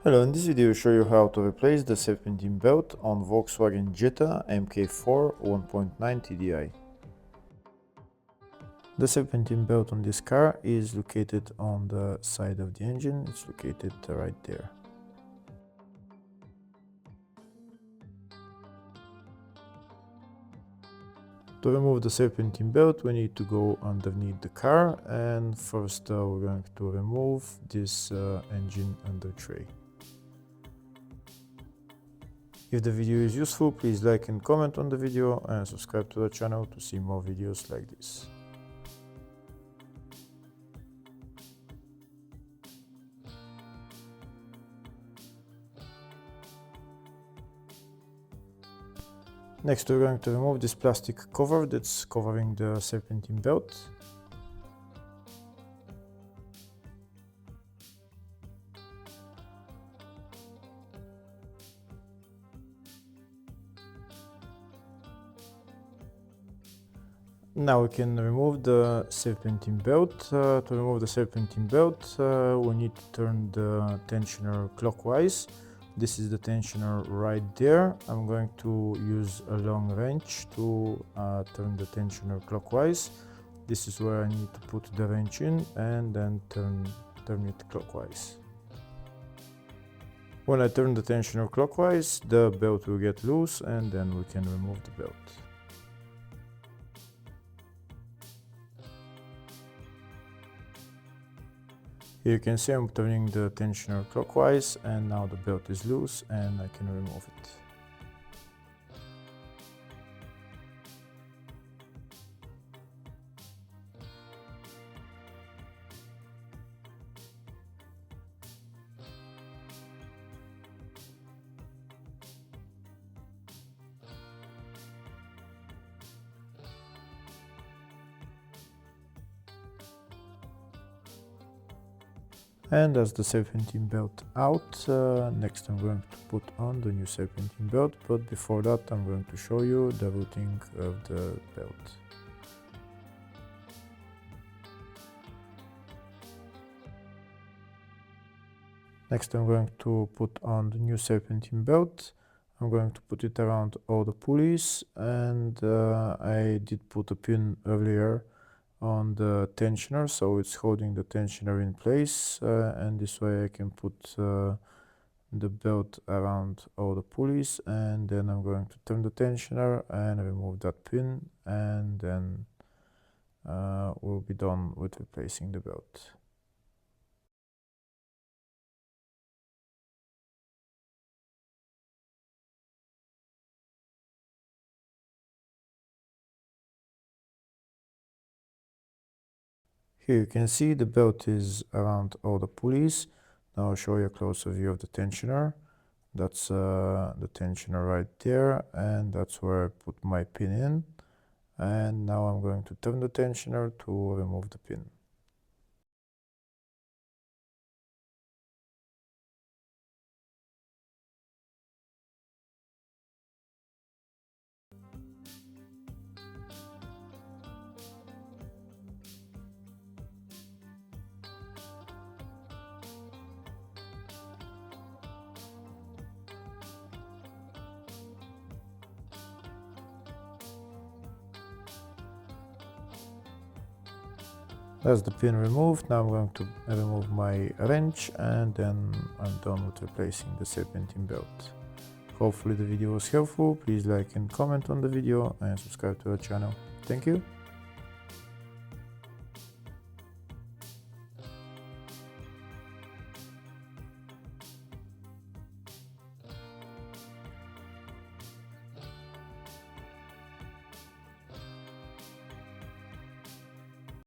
Hello, in this video I'll show you how to replace the serpentine belt on Volkswagen Jetta Mk4 1.9 TDI. The serpentine belt on this car is located on the side of the engine. It's located right there. To remove the serpentine belt, we need to go underneath the car, and first we're going to remove this engine under tray. If the video is useful, please like and comment on the video and subscribe to the channel to see more videos like this. Next, we're going to remove this plastic cover that's covering the serpentine belt. Now we can remove the serpentine belt. To remove the serpentine belt, we need to turn the tensioner clockwise. This is the tensioner right there. I'm going to use a long wrench to turn the tensioner clockwise. This is where I need to put the wrench in and then turn it clockwise. When I turn the tensioner clockwise, the belt will get loose and then we can remove the belt. Here you can see I'm turning the tensioner clockwise and now the belt is loose and I can remove it. And that's the serpentine belt out. Next I'm going to put on the new serpentine belt, but before that I'm going to show you the routing of the belt. Next I'm going to put on the new serpentine belt. I'm going to put it around all the pulleys, and I did put a pin earlier on the tensioner, so it's holding the tensioner in place, and this way I can put the belt around all the pulleys, and then I'm going to turn the tensioner and remove that pin, and then we'll be done with replacing the belt. Here you can see the belt is around all the pulleys. Now I'll show you a closer view of the tensioner. That's the tensioner right there, and that's where I put my pin in. And now I'm going to turn the tensioner to remove the pin. That's the pin removed. Now I'm going to remove my wrench, and then I'm done with replacing the serpentine belt. Hopefully the video was helpful. Please like and comment on the video and subscribe to our channel. Thank you.